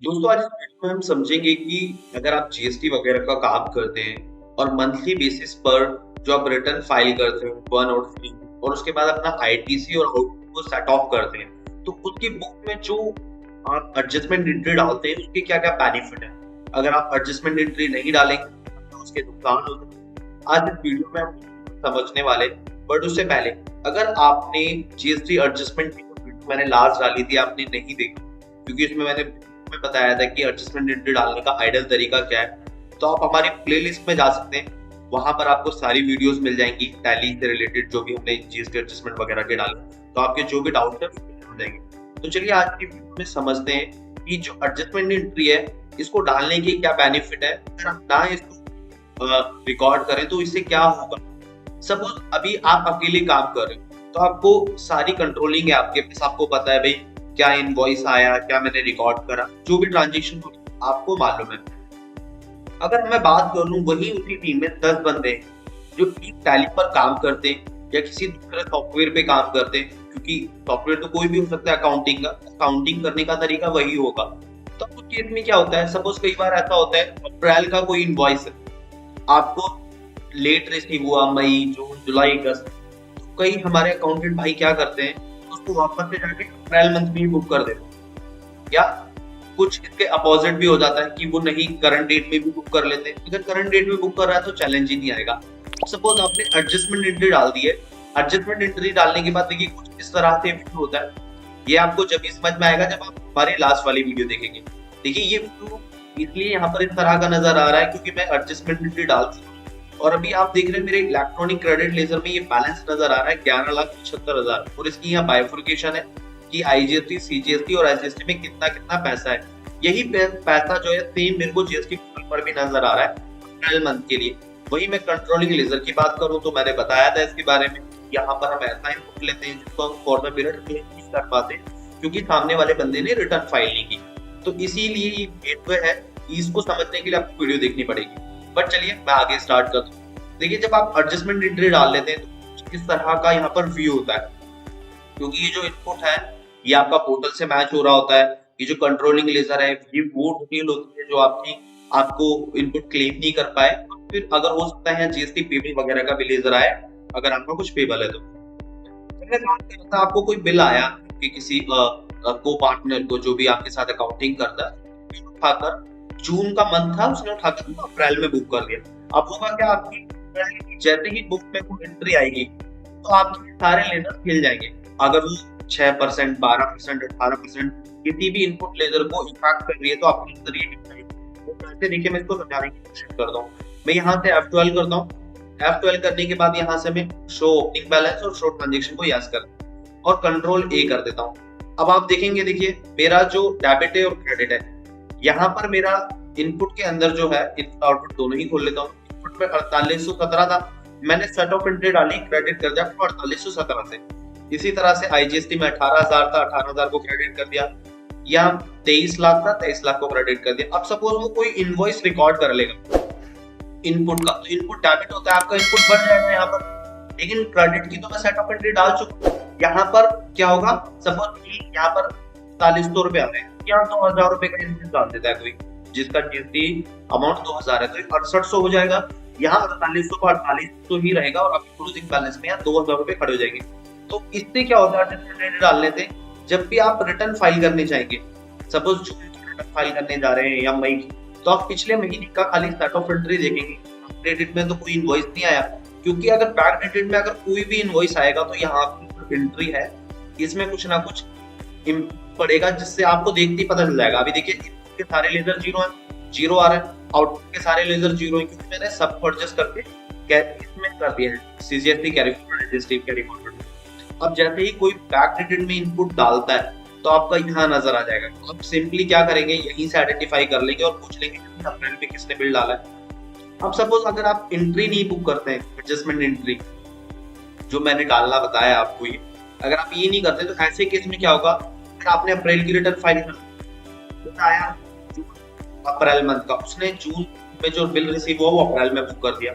दोस्तों, आज इस वीडियो में हम समझेंगे कि अगर आप जीएसटी वगैरह का काम करते हैं और मंथली बेसिस पर जो आप रिटर्न फाइल करते हो 1 और 3 और उसके बाद अपना आईटीसी और आउटपुट को सेट ऑफ करते हैं, तो उसकी बुक में जो आप एडजस्टमेंट एंट्री डालते हैं उसके क्या-क्या बेनिफिट है। अगर आप एडजस्टमेंट एंट्री नहीं डालेंगे तो उसके नुकसान हो सकते हैं। आज इस वीडियो में हम समझने वाले, बट उससे पहले अगर आपने जीएसटी एडजस्टमेंट की जो वीडियो मैंने लास्ट डाली थी आपने नहीं देखी, क्योंकि इसमें मैंने में बताया था कि एडजस्टमेंट एंट्री डालने का आइडियल तरीका क्या है, तो आप हमारी प्लेलिस्ट में जा सकते हैं। वहां पर आपको सारी वीडियोस मिल जाएंगी टैली से रिलेटेड, जो भी हमने जीएसटी एडजस्टमेंट वगैरह के डाले, तो आपके जो भी डाउट है वो clear हो जाएंगे। तो चलिए आज की वीडियो में समझते हैं कि जो एडजस्टमेंट एंट्री है इसको डालने के क्या बेनिफिट है। अगर आप ना इसको रिकॉर्ड करें तो इससे क्या होगा। सपोज अभी आप अकेले काम कर रहे हो तो आपको सारी कंट्रोलिंग है आपके पास, आपको पता है भाई क्या इनवॉइस आया, क्या मैंने रिकॉर्ड करा, जो भी ट्रांजेक्शन हुई आपको मालूम है। अगर मैं बात कर लूं वही उसी टीम में 10 बंदे जो एक टैली पर काम करते हैं या किसी दूसरे सॉफ्टवेयर पे काम करते हैं, क्योंकि सॉफ्टवेयर तो कोई भी हो सकता है अकाउंटिंग का, अकाउंटिंग करने का तरीका वही होगा। तो उस केस में क्या होता है, सपोज कई बार ऐसा होता है अप्रैल का कोई इनवॉइस है, आपको लेट रिसीव हुआ मई जून जुलाई अगस्त, तो कई हमारे अकाउंटेंट भाई क्या करते हैं उसको वापस से जाके अप्रैल मंथ में ही बुक कर देते हैं। या कुछ इसके अपोजिट भी हो जाता है कि वो नहीं करंट डेट में भी बुक कर लेते हैं। अगर करंट डेट में बुक कर रहा है तो चैलेंज ही नहीं आएगा। सपोज आपने एडजस्टमेंट एंट्री डाल दी है, एडजस्टमेंट एंट्री डालने के बाद देखिए कुछ इस तरह से व्यू होता है। ये आपको जब समझ में आएगा जब आप हमारी लास्ट वाली वीडियो देखेंगे। देखिए ये व्यू इसलिए यहाँ पर इस तरह का नजर आ रहा है क्योंकि मैं एडजस्टमेंट एंट्री डाल चुका हूँ। और अभी आप देख रहे हैं मेरे इलेक्ट्रॉनिक क्रेडिट लेजर में ये बैलेंस नजर आ रहा है 11,75,000 और इसकी यहाँ बाइफर्केशन है कि आईजीएसटी सीजीएसटी और एसजीएसटी में कितना कितना पैसा है। यही पैसा जो है सेम मेरे को जीएसटी पर भी नजर आ रहा है अप्रैल मंथ के लिए। वही मैं कंट्रोलिंग लेजर की बात करूं तो मैंने बताया था इसके बारे में। यहाँ पर हम ऐसा इनपुट लेते हैं जिसको हम फॉर द पीरियड क्लेम नहीं कर पाते क्योंकि सामने वाले बंदे ने रिटर्न फाइल नहीं की। तो इसीलिए ये गेटवे है, इसको समझने के लिए आपको वीडियो देखनी पड़ेगी। बट चलिए मैं आगे स्टार्ट करता हूँ। देखिए जब आप एडजस्टमेंट एंट्री डाल लेते हैं तो इस तरह का यहाँ पर व्यू होता है, क्योंकि ये जो इनपुट है ये आपका पोर्टल से मैच हो रहा होता है। ये जो कंट्रोलिंग लेजर है ये वो डिटेल होती है जो आपको इनपुट क्लेम नहीं कर पाए। फिर अगर हो सकता है जीएसटी पेबल वगैरह का भी लेजर आए अगर आपका कुछ पेबल है तो। मैंने बात किया था आपको कोई बिल आया कि किसी को पार्टनर को जो भी आपके साथ अकाउंटिंग करता है उठाकर, जून का मंथ था उसने उठाकर अप्रैल में बुक कर दिया। अब होगा क्या, आपकी जैसे ही बुक में कोई एंट्री आएगी तो आपके सारे लेजर हिल जाएंगे। अगर वो 6%, 12%, 18% किसी भी इनपुट लेजर को इफेक्ट कर रही है तो आपके लेजर ये हिल जाएंगे। तो कैसे, देखिए मैं इसको समझाने की कोशिश करता हूँ। मैं यहाँ से F12 करता हूँ। F12 करने के बाद यहाँ से मैं शो ओपनिंग बैलेंस और शो ट्रांजेक्शन को यस करता हूँ और कंट्रोल ए कर देता हूँ। अब आप देखेंगे, देखिए मेरा जो डेबिट है और क्रेडिट है, यहाँ पर मेरा इनपुट के अंदर जो है इनपुट आउटपुट दोनों ही खोल लेता हूँ। इनपुट में 4817 था, मैंने सेट ऑफ एंट्री डाली, क्रेडिट कर दिया 4817 से। इसी तरह से आईजीएसटी में 18,000 था, 18,000 को क्रेडिट कर दिया। यहाँ 23 लाख था, 23 लाख को क्रेडिट कर दिया। अब सपोज वो कोई इनवॉइस रिकॉर्ड कर लेगा इनपुट का, तो इनपुट डेबिट होता है, आपका इनपुट बढ़ जाएगा यहाँ पर। लेकिन क्रेडिट की तो मैं सेट ऑफ एंट्री डाल चुका हूँ। यहाँ पर क्या होगा, सपोज यहाँ पर 4,400 रुपए आ रहे हैं, यहाँ 2,000 रुपए का इनपुट डाल देता है कोई जिसका जीएसटी अमाउंट 2,000 है, तो 6800 हो जाएगा। यहाँ 4800 को 4800 ही रहेगा और आपकी क्लोजिंग बैलेंस में यहाँ 2,000 रुपए खड़े हो जाएंगे। तो इससे क्या होता है, डालने से जब भी आप रिटर्न फाइल करने जाएंगे, सपोज जून की रिटर्न फाइल करने जा रहे हैं या मई की, तो आप पिछले महीने का खाली सेट ऑफ एंट्री देखेंगे। क्रेडिट में तो कोई इनवॉइस नहीं आया, क्योंकि अगर बैक क्रेडिट में अगर कोई भी इनवॉइस आएगा तो यहाँ आपकी एंट्री है इसमें कुछ ना कुछ पड़ेगा जिससे आपको देखते ही पता चल जाएगा। अभी देखिए इसके सारे लेजर जीरो है, जीरो आ रहा है, आउटपुट के सारे लेजर जीरो है क्योंकि मैंने सब परचेस करके इसमें कर दिया है, CGST carry forward, SGST carry forward. अब जैसे ही कोई बैक क्रेडिट में इनपुट डालता है तो आपका यहाँ नजर आ जाएगा। आप सिंपली क्या करेंगे, यहीं से आइडेंटिफाई कर लेंगे और पूछ लेंगे कि अप्रैल में किसने बिल डाला है। अब सपोज अगर आप एंट्री नहीं बुक करते हैं, एडजस्टमेंट एंट्री जो मैंने डालना बताया आपको, ये अगर आप ये नहीं करते तो ऐसे केस में क्या होगा, अगर आपने अप्रैल की रिटर्न फाइल आया अप्रैल मंथ का, उसने जून में जो बिल रिसीव हुआ वो अप्रैल में बुक कर दिया,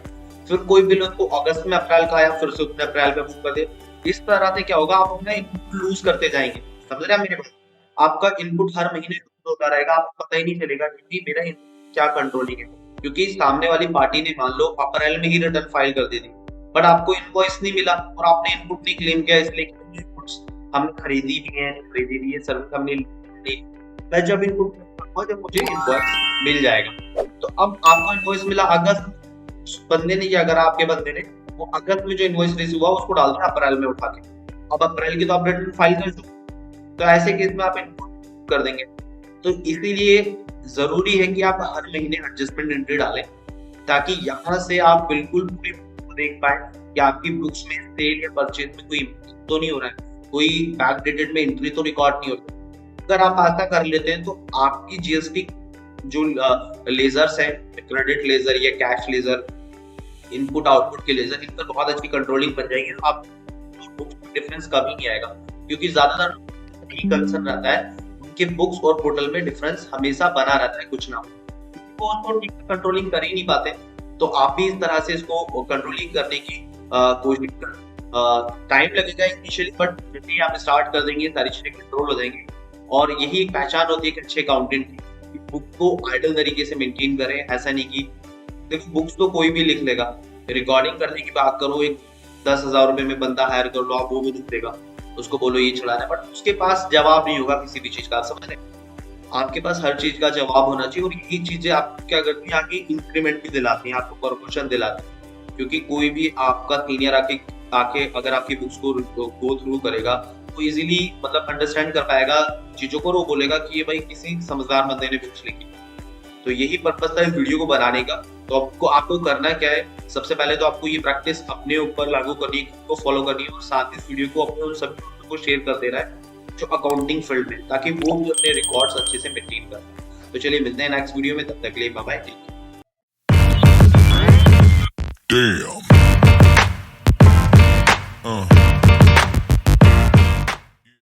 फिर कोई बिल उसको अगस्त में अप्रैल का आया फिर से उसने अप्रैल में बुक कर दिया। इस तरह से क्या होगा, आप अपना इनपुट लूज करते जाएंगे। समझ रहे हैं मेरे बात, आपका इनपुट हर महीने होता रहेगा, आपको पता ही नहीं चलेगा कि मेरा इनपुट क्या कंट्रोलिंग है, क्योंकि सामने वाली पार्टी ने मान लो अप्रैल में ही रिटर्न फाइल कर दी थी, बट आपको इनवॉइस नहीं मिला और आपने इनपुट नहीं क्लेम किया, इसलिए कि इनपुट्स हमने खरीदी भी है सर्विस हमने ली। मैं जब इनपुट करूंगा जब मुझे इनवॉइस मिल जाएगा। तो अब आपको इनवॉइस मिला अगस्त, बंदे ने या अगर आपके बंदे ने वो अगस्त में जो इनवॉइस रिसीव हुआ उसको डाल दिया अप्रैल में उठा के, अब अप्रैल की तो आप रिटर्न फाइल कर दो, तो ऐसे केस में आप इनपुट कर देंगे। तो इसीलिए जरूरी है कि आप हर महीने एडजस्टमेंट एंट्री डालें, ताकि यहाँ से आप बिल्कुल पूरी बुक को देख पाए कि आपकी बुक्स में सेल या परचेज में कोई इम्पैक्ट तो नहीं हो रहा है, कोई बैकडेटेड में एंट्री तो रिकॉर्ड नहीं हो रही। अगर आप ऐसा कर लेते हैं तो आपकी जीएसटी जो लेजर्स हैं, क्रेडिट लेजर या कैश लेजर, इनपुट आउटपुट के लेजर, इन पर बहुत अच्छी कंट्रोलिंग बन जाएगी। आप बुक्स में डिफरेंस कभी नहीं आएगा, क्योंकि ज्यादातर यही कंसर्न रहता है उनके बुक्स और पोर्टल में डिफरेंस हमेशा बना रहता है कुछ ना वो उसको ठीक से कंट्रोलिंग कर ही नहीं पाते। तो आप भी इस तरह से इसको कंट्रोलिंग करने की कोशिश करें। टाइम लगेगा इनिशियली, बट जैसे ही आप स्टार्ट कर देंगे सारी चीजें कंट्रोल हो जाएंगी। और यही एक पहचान होती है एक अच्छे अकाउंटेंट की, बुक को आइडल तरीके से मेंटेन करें। ऐसा नहीं कि देखो बुक्स तो कोई भी लिख लेगा, रिकॉर्डिंग करने की बात करो, एक 10,000 रुपए में बंदा हायर कर लो, आप वो भी लिख देगा, उसको बोलो ये चलाना है, बट उसके पास जवाब नहीं होगा किसी भी चीज का। आप समझ रहे हैं? आपके पास हर चीज का जवाब होना चाहिए, और यही चीजें आपको क्या करती हैं, आगे इंक्रीमेंट भी दिलाती हैं, आपको प्रमोशन दिलाती है। क्योंकि कोई भी आपका सीनियर आके आके अगर आपकी बुक्स को गो थ्रू करेगा तो इजीली मतलब अंडरस्टैंड कर पाएगा चीजों को, और वो बोलेगा कि ये भाई किसी समझदार बंदे ने बुक्स लिखी। तो यही पर्पस था इस वीडियो को बनाने का। तो आपको करना क्या है, सबसे पहले तो आपको ये प्रैक्टिस अपने ऊपर लागू करनी है, खुद को फॉलो करनी है, और साथ ही इस वीडियो को अपने उन सभी दोस्तों को शेयर कर देना है जो अकाउंटिंग फील्ड में, ताकि वो भी अपने रिकॉर्ड्स अच्छे से मेंटेन करें। तो चलिए मिलते हैं नेक्स्ट वीडियो में, तब तक के लिए बाय बाय। Damn.